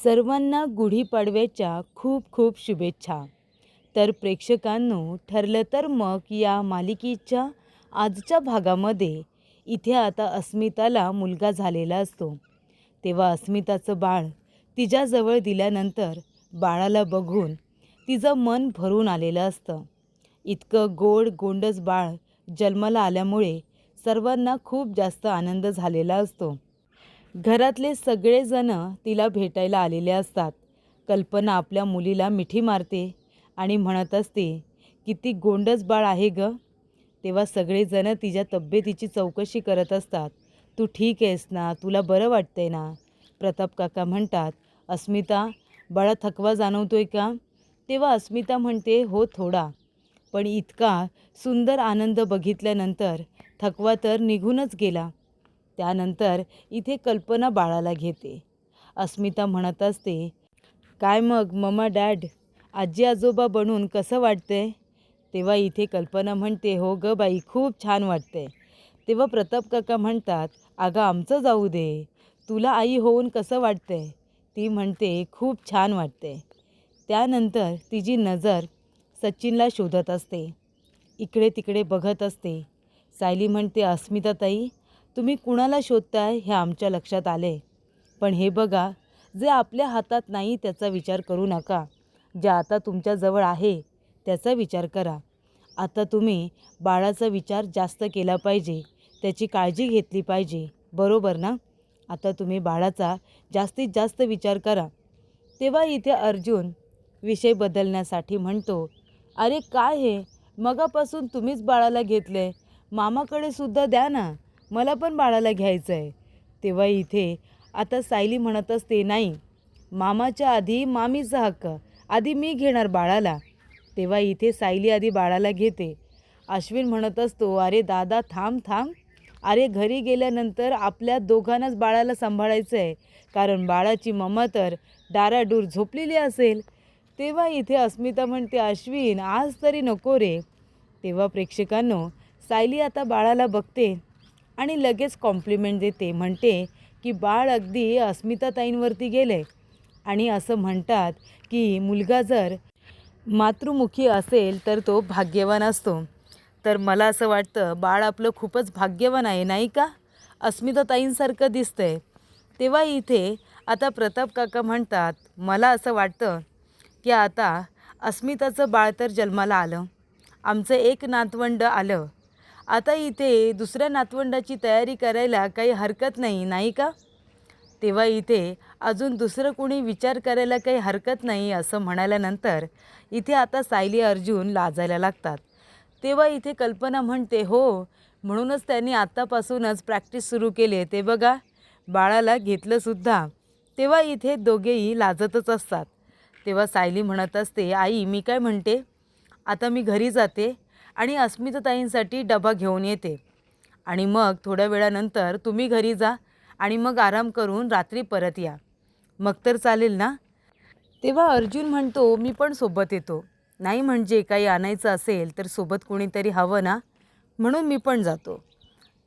सर्वांना गुढीपाडव्याच्या खूप खूप शुभेच्छा. तर प्रेक्षकांनो, ठरलं तर मग या मालिकेच्या आजच्या भागामध्ये इथे आता अस्मिताला मुलगा झालेला असतो. तेव्हा अस्मिताचं बाळ तिच्याजवळ दिल्यानंतर बाळाला बघून तिचं मन भरून आलेलं असतं. इतकं गोड गोंडस बाळ जन्माला आल्यामुळे सर्वांना खूप जास्त आनंद झालेला असतो. घरातले सगळेजण तिला भेटायला आलेले असतात. कल्पना आपल्या मुलीला मिठी मारते आणि म्हणत असते, किती गोंडस बाळ आहे ग. तेव्हा सगळेजण तिच्या तब्येतीची चौकशी करत असतात. तू ठीक आहेस ना? तुला बरं वाटतंय ना? प्रताप काका म्हणतात, अस्मिता, बाळा थकवा जाणवतोय का? तेव्हा अस्मिता म्हणते, हो थोडा. पण इतका सुंदर आनंद बघितल्यानंतर थकवा तर निघूनच गेला. त्यानंतर इथे कल्पना बाळाला घेते. अस्मिता म्हणत असते, काय मग मम्मा डॅड, आजी आजोबा बनून कसं वाटतंय? तेव्हा इथे कल्पना म्हणते, हो ग बाई, खूप छान वाटतंय. तेव्हा प्रताप काका म्हणतात, अगं आमचं जाऊ दे, तुला आई होऊन कसं वाटतंय? ती म्हणते, खूप छान वाटतंय. त्यानंतर तिची नजर सचिनला शोधत असते. इकडे तिकडे बघत असते. सायली म्हणते, अस्मिताताई, तुम्ही कुणाला शोधताय हे आमच्या लक्षात आले. पण हे बघा, जे आपल्या हातात नाही त्याचा विचार करू नका. जे आता तुमच्याजवळ आहे त्याचा विचार करा. आता तुम्ही बाळाचा विचार जास्त केला पाहिजे, त्याची काळजी घेतली पाहिजे, बरोबर ना? आता तुम्ही बाळाचा जास्तीत जास्त विचार करा. तेव्हा इथे अर्जुन विषय बदलण्यासाठी म्हणतो, अरे काय हे, मगापासून तुम्हीच बाळाला घेतले, मामाकडे सुद्धा द्या ना, मला पण बाळाला घ्यायचं आहे. तेव्हा इथे आता सायली म्हणत असते, नाही, मामाच्या आधी मामीचा हक्क, आधी मी घेणार बाळाला. तेव्हा इथे सायली आधी बाळाला घेते. अश्विन म्हणत असतो, अरे दादा थांब थांब, अरे घरी गेल्यानंतर आपल्या दोघांनाच बाळाला सांभाळायचं आहे, कारण बाळाची मम्मा तर डाराडूर झोपलेली असेल. तेव्हा इथे अस्मिता म्हणते, अश्विन आज तरी नको रे. तेव्हा प्रेक्षकांनो, सायली आता बाळाला बघते आणि लगेच कॉम्प्लिमेंट देते. म्हणते की बाळ अगदी अस्मिताताईंवरती गेले आणि असं म्हणतात की मुलगा जर मातृमुखी असेल तर तो भाग्यवान असतो. तर मला असं वाटतं बाळ आपलं खूपच भाग्यवान आहे, नाही का? अस्मिताताईंसारखं दिसतंय. तेव्हा इथे आता प्रताप काका म्हणतात, मला असं वाटतं की आता अस्मिताचं बाळ तर जन्माला आलं, आमचं एक नातवंड आलं, आता इथे दुसऱ्या नातवंडाची तयारी करायला काही हरकत नाही, नाही का? तेव्हा इथे अजून दुसरं कोणी विचार करायला काही हरकत नाही असं म्हणाल्यानंतर इथे आता सायली अर्जुन लाजायला लागतात. तेव्हा इथे कल्पना म्हणते, हो, म्हणूनच त्यांनी आत्तापासूनच प्रॅक्टिस सुरू केली. ते बघा, बाळाला घेतलंसुद्धा. तेव्हा इथे दोघेही लाजतच असतात. तेव्हा सायली म्हणत असते, आई मी काय म्हणते, आता मी घरी जाते आणि अस्मिताताईंसाठी डबा घेऊन येते आणि मग थोड्या वेळानंतर तुम्ही घरी जा आणि मग आराम करून रात्री परत या, मग तर चालेल ना? तेव्हा अर्जुन म्हणतो, मी पण सोबत येतो. नाही म्हणजे काही आणायचं असेल तर सोबत कोणीतरी हवं ना, म्हणून मी पण जातो.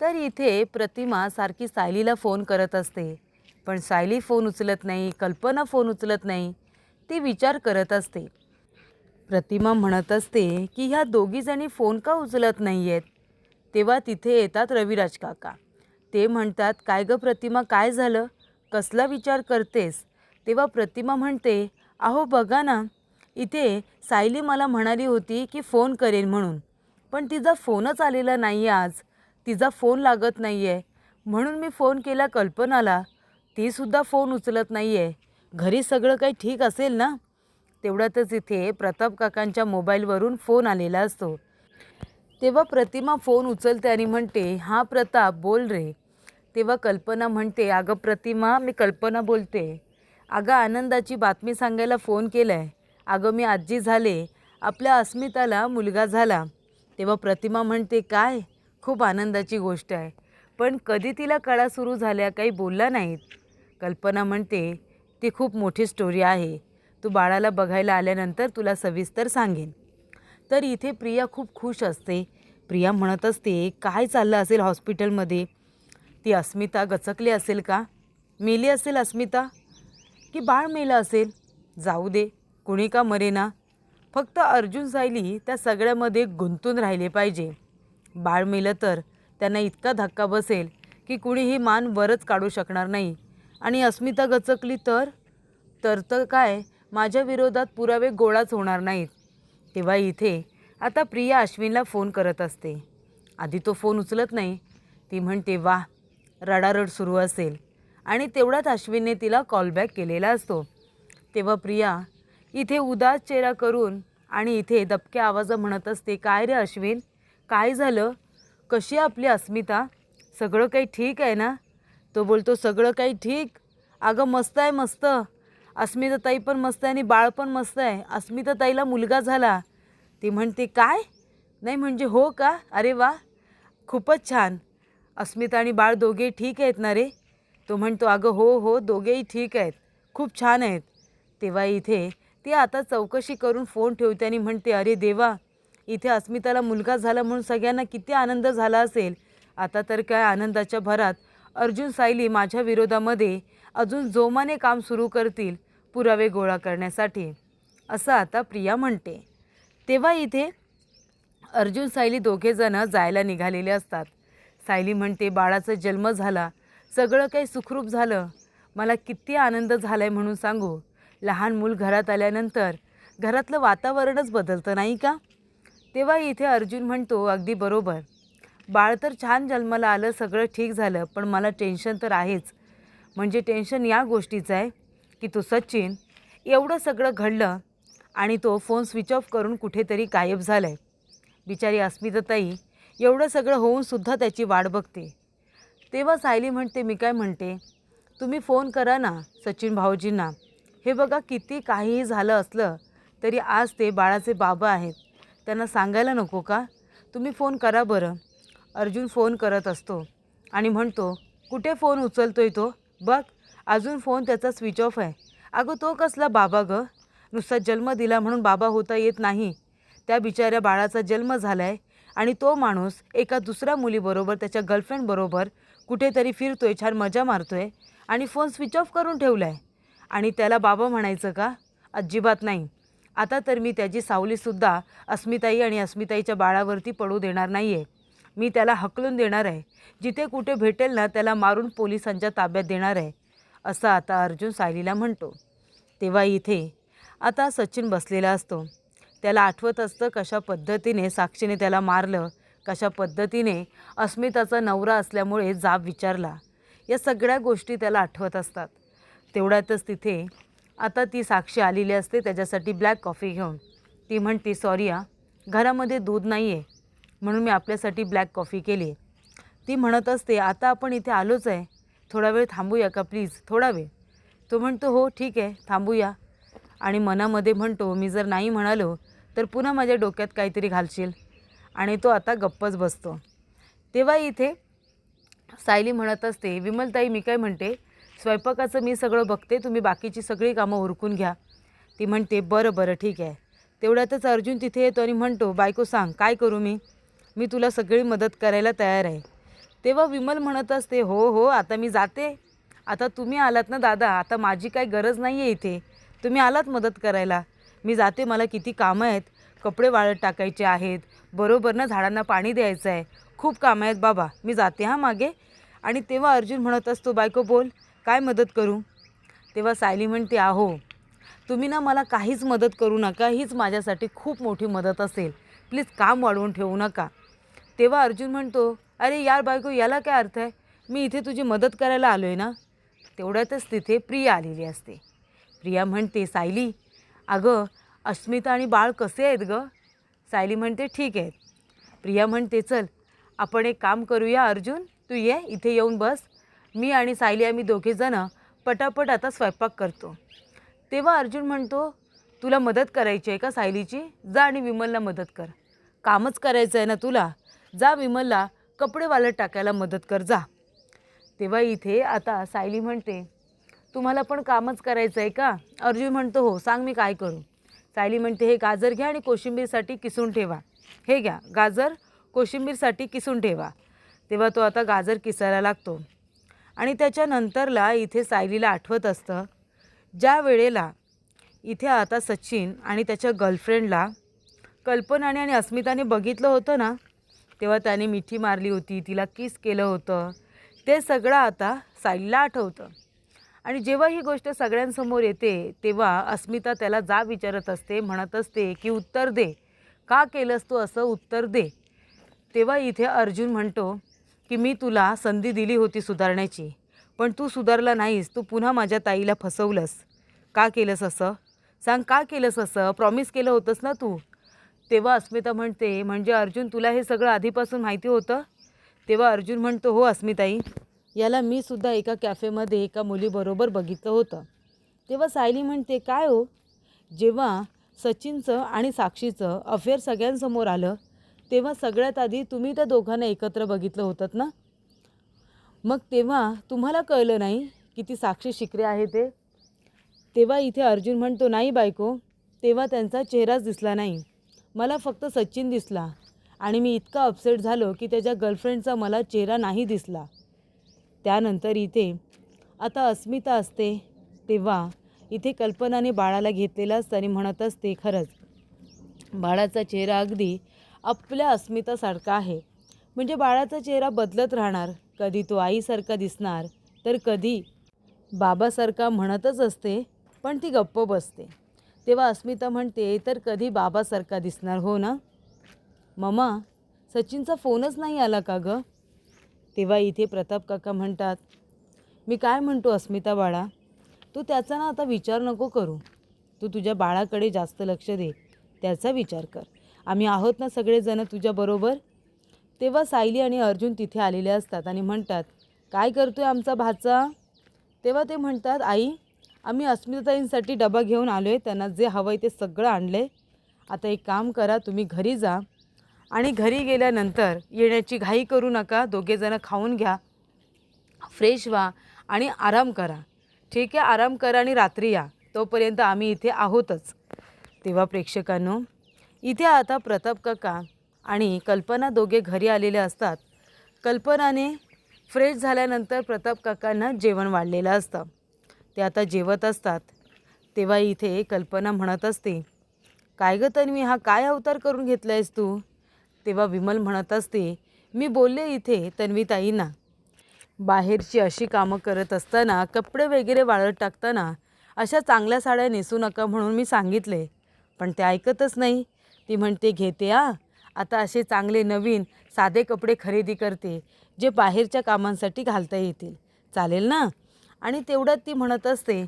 तर इथे प्रतिमा सारखी सायलीला फोन करत असते, पण सायली फोन उचलत नाही, कल्पना फोन उचलत नाही. ती विचार करत असते. प्रतिमा म्हणत असते की ह्या दोघीजणी फोन का उचलत नाही आहेत? तेव्हा तिथे येतात रविराज काका. ते म्हणतात, काय गं प्रतिमा, काय झालं, कसला विचार करतेस? तेव्हा प्रतिमा म्हणते, अहो बघा ना, इथे सायली मला म्हणाली होती की फोन करेन म्हणून, पण तिचा फोनच आलेला नाही आज, तिचा फोन लागत नाही आहे. म्हणून मी फोन केला कल्पनाला, तीसुद्धा फोन उचलत नाही आहे. घरी सगळं काही ठीक असेल ना? तेवढ्यातच इथे प्रताप काकांच्या मोबाईलवरून फोन आलेला असतो. तेव्हा प्रतिमा फोन उचलते आणि म्हणते, हां प्रताप, बोल रे. तेव्हा कल्पना म्हणते, अगं प्रतिमा, मी कल्पना बोलते. अगं आनंदाची बातमी सांगायला फोन केला आहे. अगं मी आजी झाले, आपल्या अस्मिताला मुलगा झाला. तेव्हा प्रतिमा म्हणते, काय, खूप आनंदाची गोष्ट आहे, पण कधी तिला कळा सुरू झाल्या, काही बोलला नाहीत. कल्पना म्हणते, ती खूप मोठी स्टोरी आहे, तू बाळाला बघायला आल्यानंतर तुला सविस्तर सांगेन. तर इथे प्रिया खूप खुश असते. प्रिया म्हणत असते, काय चाललं असेल हॉस्पिटलमध्ये? ती अस्मिता गचकली असेल का? मेली असेल अस्मिता? की बाळ मेलं असेल. जाऊ दे, कुणी का मरेना, फक्त अर्जुन सायली त्या सगळ्यामध्ये गुंतून राहिले पाहिजे. बाळ मेलं तर त्यांना इतका धक्का बसेल की कुणीही मान वरच काढू शकणार नाही. आणि अस्मिता गचकली तर तर तर काय, माझ्या विरोधात पुरावे गोळाच होणार नाहीत. तेव्हा इथे आता प्रिया अश्विनला फोन करत असते. आधी तो फोन उचलत नाही. ती म्हणते वा, रडारड सुरू असेल. आणि तेवढ्यात अश्विनने तिला कॉलबॅक केलेला असतो. तेव्हा प्रिया इथे उदास चेहरा करून आणि इथे दबक्या आवाजात म्हणत असते, काय रे अश्विन, काय झालं, कशी आहे आपली अस्मिता, सगळं काही ठीक आहे ना? तो बोलतो, सगळं काही ठीक, अगं मस्त आहे, मस्त, अस्मिता ताई पण मस्त आहे आणि बाळ पण मस्त आहे, अस्मिता ताईला मुलगा झाला. ती म्हणते काय, नाही म्हणजे हो का, अरे वा, खूपच छान, अस्मिता आणि बाळ दोघेही ठीक आहेत ना रे? तो म्हणतो, अगं हो हो, दोघेही ठीक आहेत, खूप छान आहेत. तेव्हा इथे ती आता चौकशी करून फोन ठेवते आणि म्हणते, अरे देवा, इथे अस्मिताला मुलगा झाला म्हणून सगळ्यांना किती आनंद झाला असेल. आता तर काय, आनंदाच्या भरात अर्जुन सायली माझ्या विरोधामध्ये अजून जोमाने काम सुरू करतील पुरावे गोळा करण्यासाठी, असं आता प्रिया म्हणते. तेव्हा इथे अर्जुन सायली दोघेजणं जायला निघालेले असतात. सायली म्हणते, बाळाचा जन्म झाला, सगळं काही सुखरूप झालं, मला किती आनंद झाला आहे म्हणून सांगू. लहान मूल घरात आल्यानंतर घरातलं वातावरणच बदलतं नाही का? तेव्हा इथे अर्जुन म्हणतो, अगदी बरोबर, बाळ तर छान जन्माला आलं, सगळं ठीक झालं, पण मला टेन्शन तर आहेच. म्हणजे टेन्शन या गोष्टीचं आहे की तो सचिन, एवढं सगळं घडलं आणि तो फोन स्विच ऑफ करून कुठेतरी गायब झाला आहे. बिचारी अस्मिताताई एवढं सगळं होऊनसुद्धा त्याची वाट बघते. तेव्हा सायली म्हणते, मी काय म्हणते, तुम्ही फोन करा ना सचिन भाऊजींना. हे बघा, किती काहीही झालं असलं तरी आज ते बाळाचे बाबा आहेत, त्यांना सांगायला नको का? तुम्ही फोन करा बरं. अर्जुन फोन करत असतो आणि म्हणतो, कुठे फोन उचलतोय तो, बघ अजून फोन त्याचा स्विच ऑफ आहे. अगं तो कसला बाबा गं, नुसता जन्म दिला म्हणून बाबा होता येत नाही. त्या बिचाऱ्या बाळाचा जन्म झाला आहे आणि तो माणूस एका दुसऱ्या मुलीबरोबर, त्याच्या गर्लफ्रेंडबरोबर कुठेतरी फिरतोय, छान मजा मारतोय आणि फोन स्विच ऑफ करून ठेवला आहे. आणि त्याला बाबा म्हणायचं का? अजिबात नाही. आता तर मी त्याची सावलीसुद्धा अस्मिताई आणि अस्मिताईच्या बाळावरती पडू देणार नाही आहे. मी त्याला हकलून देणार आहे. जिथे कुठे भेटेल ना त्याला मारून पोलिसांच्या ताब्यात देणार आहे, असं आता अर्जुन सायलीला म्हणतो. तेव्हा इथे आता सचिन बसलेला असतो. त्याला आठवत असतं कशा पद्धतीने साक्षीने त्याला मारलं, कशा पद्धतीने अस्मिताचा नवरा असल्यामुळे जाब विचारला, या सगळ्या गोष्टी त्याला आठवत असतात. तेवढ्यातच तिथे आता ती साक्षी आलेली असते त्याच्यासाठी ब्लॅक कॉफी घेऊन. ती म्हणते, सॉरी घरामध्ये दूध नाही आहे म्हणून मी आपल्यासाठी ब्लॅक कॉफी केली आहे. ती म्हणत असते, आता आपण इथे आलोच आहे, थोडा वेळ थांबूया का प्लीज, थोडा वेळ. तो म्हणतो, हो ठीक आहे थांबूया. आणि मनामध्ये म्हणतो, मी जर नाही म्हणालो तर पुन्हा माझ्या डोक्यात काहीतरी घालशील. आणि तो आता गप्पच बसतो. तेव्हा इथे सायली म्हणत असते, विमलताई मी काय म्हणते, स्वयंपाकाचं मी सगळं बघते, तुम्ही बाकीची सगळी कामं उरकून घ्या. ती म्हणते, बरं बरं ठीक आहे. तेवढ्यातच अर्जुन तिथे येतो आणि म्हणतो, बायको सांग काय करू मी तुला सगळी मदत करायला तयार आहे. तेव्हा विमल म्हणत असते, हो हो आता मी जाते, आता तुम्ही आलात ना दादा, आता माझी काही गरज नाही आहे इथे, तुम्ही आलात मदत करायला, मी जाते, मला किती कामं आहेत, कपडे वाळत टाकायचे आहेत, बरोबर ना झाडांना पाणी द्यायचं आहे, खूप कामं आहेत बाबा, मी जाते हां मागे. आणि तेव्हा अर्जुन म्हणत असतो, बायको बोल काय मदत करू. तेव्हा सायली म्हणते, आहो तुम्ही ना मला काहीच मदत करू नका, हीच माझ्यासाठी खूप मोठी मदत असेल, प्लीज काम वाढवून ठेवू नका. तेव्हा अर्जुन म्हणतो, अरे यार बायको, याला काय अर्थ आहे, मी इथे तुझी मदत करायला आलो आहे ना. तेवढ्यातच तिथे प्रिया आलेली असते. प्रिया म्हणते, सायली अगं अस्मिता आणि बाळ कसे आहेत गं. सायली म्हणते, ठीक आहेत. प्रिया म्हणते, चल आपण एक काम करूया अर्जुन, तू ये इथे येऊन बस, मी आणि सायली आम्ही दोघेजणं पटापट आता स्वयंपाक करतो. तेव्हा अर्जुन म्हणतो, तुला मदत करायची आहे का सायलीची, जा आणि विमलला मदत कर, कामच करायचं आहे ना तुला, जा विमलला कपडे वाळत टाकायला मदत कर जा. तेव्हा इथे आता सायली म्हणते, तुम्हाला पण कामच करायचं आहे का. अर्जुन म्हणतो, हो सांग मी काय करू. सायली म्हणते, हे गाजर घ्या आणि कोशिंबीरसाठी किसून ठेवा, हे घ्या गाजर कोशिंबीरसाठी किसून ठेवा. तेव्हा तो आता गाजर किसायला लागतो. आणि त्याच्यानंतरला इथे सायलीला आठवत असतं ज्या वेळेला इथे आता सचिन आणि त्याच्या गर्लफ्रेंडला कल्पनाने आणि अस्मिताने बघितलं होतं ना, तेव्हा त्याने मिठी मारली होती, तिला किस केलं होतं, ते सगळं आता साईडला आठवतं. आणि जेव्हा ही गोष्ट सगळ्यांसमोर येते तेव्हा अस्मिता त्याला जाब विचारत असते, म्हणत असते की उत्तर दे, का केलंस तू असं, उत्तर दे. तेव्हा इथे अर्जुन म्हणतो की मी तुला संधी दिली होती सुधारण्याची, पण तू सुधारला नाहीस, तू पुन्हा माझ्या ताईला फसवलंस. का केलंस असं, सांग, का केलंस असं, प्रॉमिस केलं होतंस ना तू. तेव्हा अस्मिता म्हणते, म्हणजे अर्जुन तुला हे सगळं आधीपासून माहिती होतं. तेव्हा अर्जुन म्हणतो, हो अस्मिताई, याला मी सुद्धा एका कॅफेमध्ये एका मुलीबरोबर बघितलं होतं. तेव्हा सायली म्हणते, काय हो, जेव्हा सचिनचं आणि साक्षीचं अफेअर सगळ्यांसमोर आलं तेव्हा सगळ्यात आधी तुम्ही त्या दोघांना एकत्र बघितलं होतं ना, मग तेव्हा तुम्हाला कळलं नाही की ती साक्षी शिकरे आहे ते. तेव्हा इथे अर्जुन म्हणतो, नाही बायको, तेव्हा त्यांचा चेहराच दिसला नाही, मला फक्त सचिन दिसला आणि मी इतका अपसेट झालो की त्याच्या गर्लफ्रेंडचा मला चेहरा नाही दिसला. त्यानंतर इथे आता अस्मिता असते तेव्हा इथे कल्पनाने बाळाला घेतलेला असतं आणि म्हणत असते, खरंच बाळाचा चेहरा अगदी आपल्या अस्मितासारखा आहे. म्हणजे बाळाचा चेहरा बदलत राहणार, कधी तो आईसारखा दिसणार तर कधी बाबासारखा म्हणतच असते, पण ती गप्प बसते. तेव्हा अस्मिता म्हणते, तर कधी बाबासारखा दिसणार, हो ना मम्मा, सचिनचा फोनच नाही आला का गं. तेव्हा इथे प्रताप काका म्हणतात, मी काय म्हणतो अस्मिता बाळा, तू त्याचा ना आता विचार नको करू, तू तुझ्या बाळाकडे जास्त लक्ष दे, त्याचा विचार कर, आम्ही आहोत ना सगळेजण तुझ्याबरोबर. तेव्हा सायली आणि अर्जुन तिथे आलेले असतात आणि म्हणतात, काय करतोय आमचा भाचा. तेव्हा ते म्हणतात, आई, आम्ही अस्मिताताईंसाठी डबा घेऊन आलो आहे, त्यांना जे हवं आहे ते सगळं आणलं आहे. आता एक काम करा, तुम्ही घरी जा आणि घरी गेल्यानंतर येण्याची घाई करू नका, दोघेजणं खाऊन घ्या, फ्रेश व्हा आणि आराम करा. ठीक आहे, आराम करा आणि रात्री या, तोपर्यंत आम्ही इथे आहोतच. तेव्हा प्रेक्षकांनो, इथे आता प्रताप काका आणि कल्पना दोघे घरी आलेले असतात. कल्पनाने फ्रेश झाल्यानंतर प्रताप काकांना जेवण वाढलेलं असतं. ते आता जेवत असतात. तेव्हा इथे कल्पना म्हणत असते, काय गं तन्वी, हा काय अवतार करून घेतला आहेस तू. तेव्हा विमल म्हणत असते, मी बोलले इथे तन्वीताईंना, बाहेरची अशी कामं करत असताना, कपडे वगैरे वाळत टाकताना अशा चांगल्या साड्या नेसू नका म्हणून मी सांगितले, पण ते ऐकतच नाही. ती म्हणते, घेते आता असे चांगले नवीन साधे कपडे खरेदी करते, जे बाहेरच्या कामांसाठी घालता येतील, चालेल ना. आणि तेवढ्यात ती म्हणत असते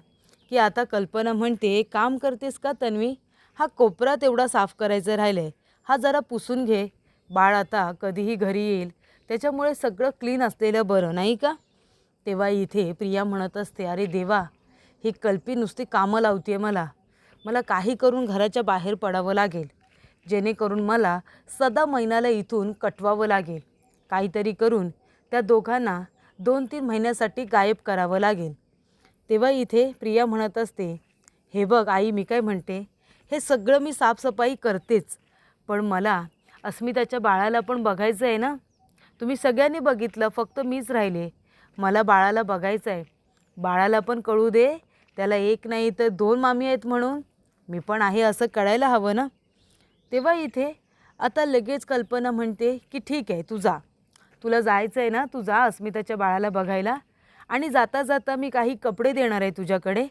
की आता कल्पना म्हणते, काम करतेस का तन्वी, हा कोपरा तेवढा साफ करायचं राहिलं आहे, हा जरा पुसून घे, बाळ आता कधीही घरी येईल, त्याच्यामुळे सगळं क्लीन असलेलं बरं, नाही का. तेव्हा इथे प्रिया म्हणत असते, अरे देवा, ही कल्पी नुसती कामं लावते मला काही करून घराच्या बाहेर पडावं लागेल, जेणेकरून मला सदा महिन्याला इथून कटवावं लागेल, काहीतरी करून त्या दोघांना 2-3 महिन्यासाठी गायब करावं लागेल. तेव्हा इथे प्रिया म्हणत असते, हे बघ आई, मी काय म्हणते, हे सगळं मी साफसफाई करतेच, पण मला अस्मिताच्या बाळाला पण बघायचं आहे ना. तुम्ही सगळ्यांनी बघितलं, फक्त मीच राहिले, मला बाळाला बघायचं आहे, बाळाला पण कळू दे, त्याला एक नाही तर 2 मामी आहेत म्हणून, मी पण आहे असं कळायला हवं ना. तेव्हा इथे आता लगेच कल्पना म्हणते की ठीक आहे, तू जा, तुला जायचं आहे ना, तू जा अस्मिताच्या बाळाला बघायला, आणि जाता जाता मी काही कपडे देणार आहे तुझ्याकडे,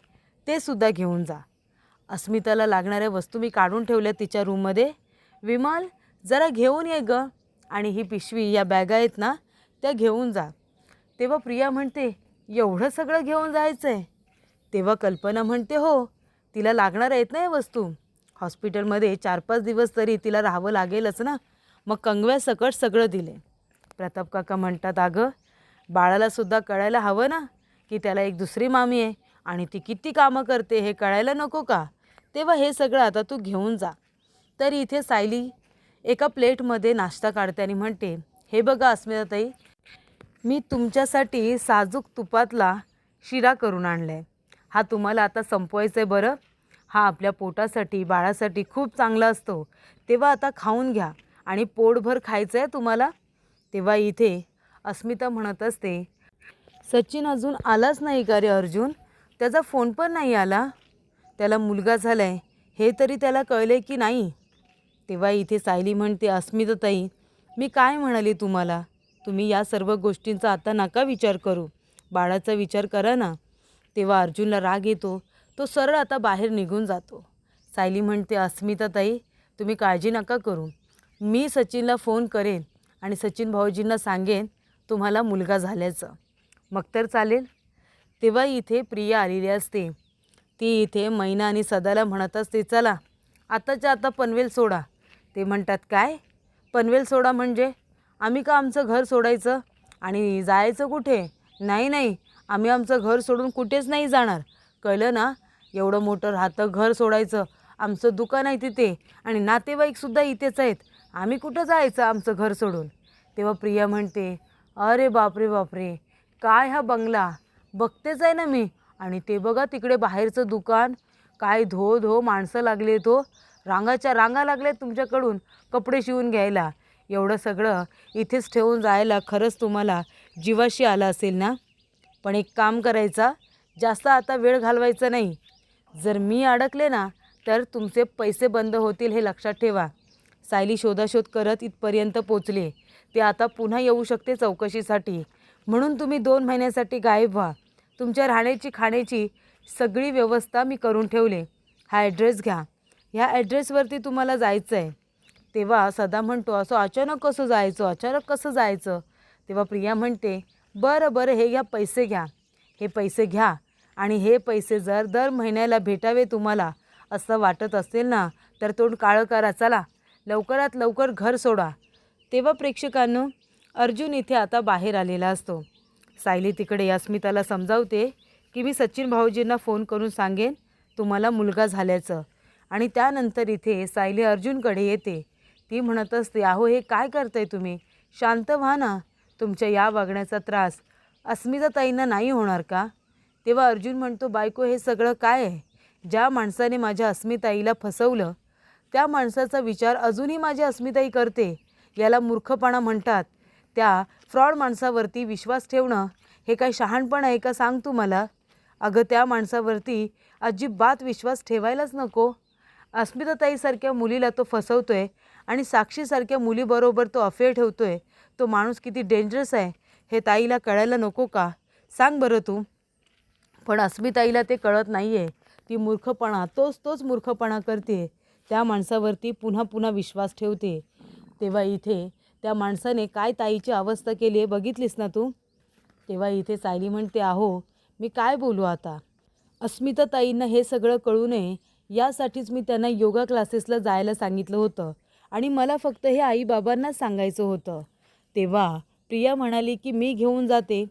ते सुद्धा घेऊन जा. अस्मिताला लागणाऱ्या वस्तू मी काढून ठेवल्या तिच्या रूममध्ये, विमल जरा घेऊन ये गं, आणि ही पिशवी, या बॅगा आहेत ना, त्या घेऊन जा. तेव्हा प्रिया म्हणते, एवढं सगळं घेऊन जायचं आहे. तेव्हा कल्पना म्हणते, हो, तिला लागणार आहेत ना या वस्तू, हॉस्पिटलमध्ये 4-5 दिवस तरी तिला राहावं लागेलच ना, मग कंगव्यासकट सगळं दिले. प्रताप काका म्हणतात, अगं बाळाला सुद्धा कळायला हवं ना की त्याला एक दुसरी मामी आहे आणि ती किती कामं करते, हे कळायला नको का. तेव्हा हे सगळं आता तू घेऊन जा. तर इथे सायली एका प्लेटमध्ये नाश्ता काढते आणि म्हणते, हे बघा अस्मिताताई, मी तुमच्यासाठी साजूक तुपातला शिरा करून आणला आहे, हा तुम्हाला आता संपवायचा आहे बरं, हा आपल्या पोटासाठी, बाळासाठी खूप चांगला असतो, तेव्हा आता खाऊन घ्या आणि पोटभर खायचं आहे तुम्हाला. तेव्हा इथे अस्मिता म्हणत असते, सचिन अजून आलाच नाही का रे अर्जुन, त्याचा फोन पण नाही आला. त्याला मुलगा झाला आहे हे तरी त्याला कळले की नाही. तेव्हा इथे सायली म्हणते, अस्मिताताई मी काय म्हणाले तुम्हाला, तुम्ही या सर्व गोष्टींचा आता नका विचार करू, बाळाचा विचार करा ना. तेव्हा अर्जुनला राग येतो. तो सरळ आता बाहेर निघून जातो. सायली म्हणते, अस्मिताताई तुम्ही काळजी नका करू, मी सचिनला फोन करेन आणि सचिन भाऊजींना सांगेन तुम्हाला मुलगा झाल्याचं, मग तर चालेल. तेव्हा इथे प्रिया आलेली असते. ती इथे मैना आणि सदाला म्हणत असते, चला आताच्या आता पनवेल सोडा. ते म्हणतात, काय पनवेल सोडा म्हणजे आम्ही का आमचं घर सोडायचं आणि जायचं कुठे? नाही नाही, आम्ही आमचं घर सोडून कुठेच नाही जाणार, कळलं ना. एवढं मोठं राहतं, घर सोडायचं, आमचं दुकान आहे तिथे आणि नातेवाईकसुद्धा इथेच आहेत, आम्ही कुठं जायचं आमचं घर सोडून. तेव्हा प्रिया म्हणते, अरे बापरे बापरे, काय हा बंगला, बघतेच आहे ना मी, आणि ते बघा तिकडे बाहेरचं दुकान, काय धो धो माणसं लागले, तो रांगाच्या रांगा लागल्यात तुमच्याकडून कपडे शिवून घ्यायला, एवढं सगळं इथेच ठेवून जायला खरंच तुम्हाला जीवाशी आलं असेल ना. पण एक काम करायचा, जास्त आता वेळ घालवायचा नाही. जर मी अडकले ना तर तुमचे पैसे बंद होतील, हे लक्षात ठेवा. सायली शोधाशोध करत इथपर्यंत पोचले. ते आता पुन्हा येऊ शकते चौकशीसाठी, म्हणून तुम्ही 2 महिन्यासाठी गायब व्हा. तुमच्या राहण्याची खाण्याची सगळी व्यवस्था मी करून ठेवले. हा ॲड्रेस घ्या, ह्या ॲड्रेसवरती तुम्हाला जायचं आहे. तेव्हा सदा म्हणतो, असं अचानक कसं जायचं, अचानक कसं जायचं. तेव्हा प्रिया म्हणते, बरं बरं हे घ्या, पैसे घ्या, हे पैसे घ्या, आणि हे पैसे जर दर महिन्याला भेटावे तुम्हाला असं वाटत असेल ना तर तोंड काळं करा, चला लवकरात लवकर घर सोडा. तेव्हा प्रेक्षकांनो, अर्जुन इथे आता बाहेर आलेला असतो. सायली तिकडे अस्मिताला समजावते की मी सचिन भाऊजींना फोन करून सांगेन तुम्हाला मुलगा झाल्याचं. आणि त्यानंतर इथे सायली अर्जुनकडे येते. ती म्हणत असते, अहो हे काय करताय तुम्ही, शांत व्हा ना, तुमच्या या वागण्याचा त्रास अस्मिताताईंना नाही होणार का. तेव्हा अर्जुन म्हणतो, बायको हे सगळं काय आहे, ज्या माणसाने माझ्या अस्मिताईला फसवलं त्या माणसाचा विचार अजूनही माझी अस्मिताई करते, याला मूर्खपणा म्हणतात. त्या फ्रॉड माणसावरती विश्वास ठेवणं हे काय शहाणपण आहे का, सांग तू मला. अगं त्या माणसावरती अजिबात विश्वास ठेवायलाच नको. अस्मिताताईसारख्या मुलीला तो फसवतोय आणि साक्षीसारख्या मुलीबरोबर तो अफेअर ठेवतोय. तो माणूस किती डेंजरस आहे हे ताईला कळायला नको का, सांग बरं तू. पण अस्मिताईला ते कळत नाही आहे. ती मूर्खपणा, तोच मूर्खपणा करते, त्या माणसावरती पुन्हा पुन्हा विश्वास ठेवते. तेव्हा इथे त्या माणसाने काय ताईची अवस्था केली आहे बघितलीस ना तू. तेव्हा इथे सायली म्हणते, अहो मी काय बोलू आता, अस्मिताताईंना हे सगळं कळू नये यासाठीच मी त्यांना योगा क्लासेसला जायला सांगितलं होतं आणि मला फक्त हे आईबाबांनाच सांगायचं होतं. तेव्हा प्रिया म्हणाली की मी घेऊन जाते,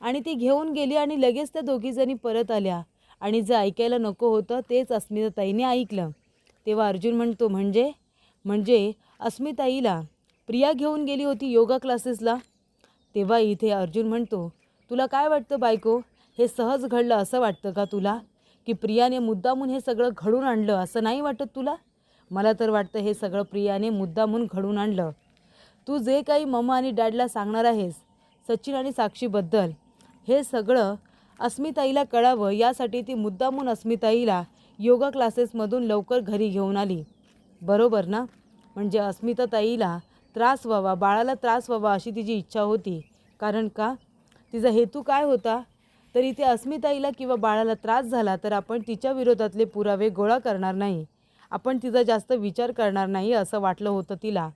आणि ती घेऊन गेली आणि लगेच त्या दोघीजणी परत आल्या आणि जे ऐकायला नको होतं तेच अस्मिताताईने ऐकलं. तेव्हा अर्जुन म्हणतो, म्हणजे अस्मिताईला प्रिया घेऊन गेली होती योगा क्लासेसला. तेव्हा इथे अर्जुन म्हणतो, तुला काय वाटतं बायको, हे सहज घडलं असं वाटतं का तुला, की प्रियाने मुद्दामून हे सगळं घडून आणलं असं नाही वाटत तुला. मला तर वाटतं हे सगळं प्रियाने मुद्दामून घडून आणलं. तू जे काही मम्मा आणि डॅडला सांगणार आहेस सचिन आणि साक्षीबद्दल, हे सगळं अस्मिताईला कळावं यासाठी ती मुद्दामून अस्मिताईला योगा क्लासेसमधून लवकर घरी घेऊन आली, बरोबर ना. म्हणजे अस्मिताताईला त्रास व्हावा, बाळाला त्रास व्हावा अशी तिची इच्छा होती. कारण का, तिचा हेतू काय होता, तर इथे अस्मिताईला किंवा बाळाला त्रास झाला तर आपण तिच्या विरोधातले पुरावे गोळा करणार नाही, आपण तिचा जास्त विचार करणार नाही असं वाटलं होतं तिला.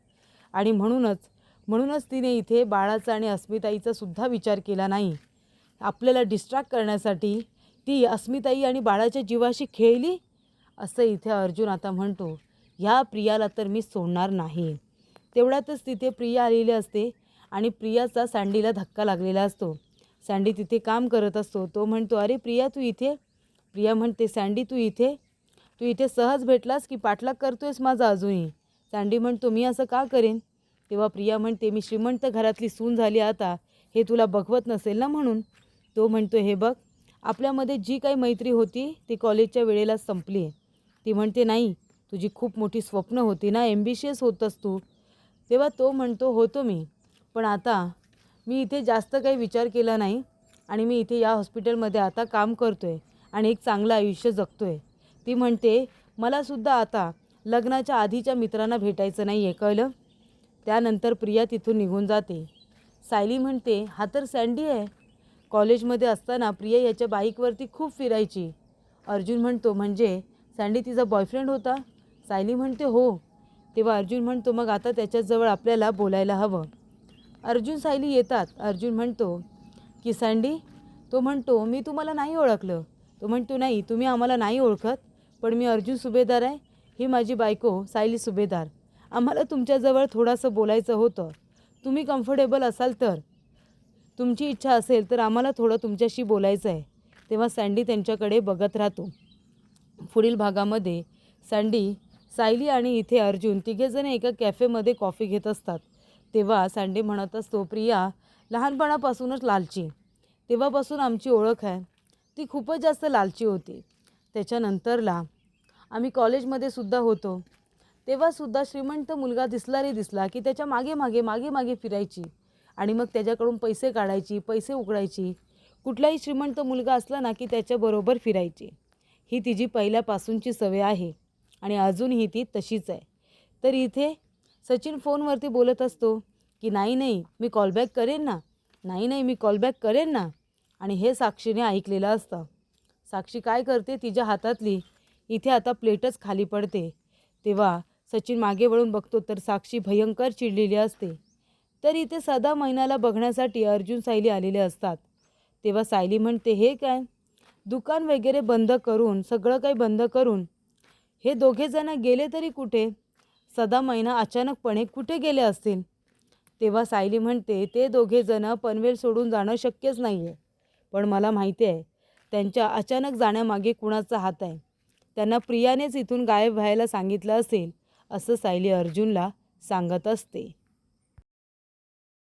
आणि म्हणूनच तिने इथे बाळाचा आणि अस्मिताईचा सुद्धा विचार केला नाही. आपल्याला डिस्ट्रॅक्ट करण्यासाठी ती अस्मिताई आणि बाळाच्या जीवाशी खेळली असं इथे अर्जुन आता म्हणतो. ह्या प्रियाला तर मी सोडणार नाही. तेवढ्यातच तिथे प्रिया आलेली असते आणि प्रियाचा सँडीला धक्का लागलेला असतो. सँडी तिथे काम करत असतो. तो म्हणतो, अरे प्रिया तू इथे. प्रिया म्हणते, सँडी तू इथे सहज भेटलास की पाठलाग करतोयस माझा अजूनही. सँडी म्हणतो, मी असं का करेन. तेव्हा प्रिया म्हणते, मी श्रीमंत घरातली सून झाली आता, हे तुला बघवत नसेल ना म्हणून. तो म्हणतो, हे बघ आपल्यामध्ये जी काही मैत्री होती ती कॉलेजच्या वेळेला संपली आहे. ती म्हणते, नाही तुझी खूप मोठी स्वप्न होती ना, ॲम्बिशियस होतस तू. तेव्हा तो म्हणतो, होतो मी, पण आता मी इथे जास्त काही विचार केला नाही आणि मी इथे या हॉस्पिटलमध्ये आता काम करतो आहे आणि एक चांगलं आयुष्य जगतोय. ती म्हणते, मलासुद्धा आता लग्नाच्या आधीच्या मित्रांना भेटायचं नाही आहे, कळलं? त्यानंतर प्रिया तिथून निघून जाते. सायली म्हणते, हा तर सँडी आहे. कॉलेजमध्ये असताना प्रिया याच्या बाईकवरती खूप फिरायची. अर्जुन म्हणतो, म्हणजे सँडी तिचा बॉयफ्रेंड होता? सायली म्हणते, हो. तेव्हा अर्जुन म्हणतो, मग आता त्याच्याजवळ आपल्याला बोलायला हवं. अर्जुन सायली येतात. अर्जुन म्हणतो की सँडी? तो म्हणतो, मी तुम्हाला नाही ओळखलं. तो म्हणतो, नाही, तुम्ही आम्हाला नाही ओळखत, पण मी अर्जुन सुभेदार आहे. ही माझी बायको सायली सुभेदार. आम्हाला तुमच्याजवळ थोडंसं बोलायचं होतं. तुम्ही कम्फर्टेबल असाल तर, तुमची इच्छा असेल तर आम्हाला थोडं तुमच्याशी बोलायचं आहे. तेव्हा सँडी त्यांच्याकडे बघत राहतो. पुढील भागामध्ये सँडी, सायली आणि इथे अर्जुन तिघेजण एका कॅफेमध्ये कॉफी घेत असतात. तेव्हा सँडी म्हणत असतो, प्रिया लहानपणापासूनच लालची. तेव्हापासून आमची ओळख आहे. ती खूपच जास्त लालची होती. त्याच्यानंतरला आम्ही कॉलेजमध्ये सुद्धा होतो. तेव्हासुद्धा श्रीमंत मुलगा दिसला रे दिसला की त्याच्या मागे मागे मागे मागे फिरायची आणि मग त्याच्याकडून पैसे काढायची, पैसे उकळायची. कुठलाही श्रीमंत मुलगा असला ना की त्याच्याबरोबर फिरायची. ही तिची पहिल्यापासूनची सवय आहे आणि अजूनही ती तशीच आहे. तर इथे सचिन फोनवरती बोलत असतो की नाही नाही मी कॉलबॅक करेन ना, नाही नाही मी कॉलबॅक करेन ना. आणि हे साक्षीने ऐकलेलं असतं. साक्षी काय करते, तिच्या हातातली इथे आता प्लेटच खाली पडते. तेव्हा सचिन मागे वळून बघतो तर साक्षी भयंकर चिडलेली असते. तर इथे सदा महिन्याला बघण्यासाठी अर्जुन सायली आलेले असतात. तेव्हा सायली म्हणते, हे काय, दुकान वगैरे बंद करून, सगळं काही बंद करून हे दोघेजण गेले तरी कुठे? सदा महिना अचानकपणे कुठे गेले असतील? तेव्हा सायली म्हणते, ते दोघेजण पनवेल सोडून जाणं शक्यच नाही आहे. पण मला माहिती आहे त्यांच्या अचानक जाण्यामागे कुणाचा हात आहे. त्यांना प्रियानेच इथून गायब व्हायला सांगितलं असेल, असं सायली अर्जुनला सांगत असते.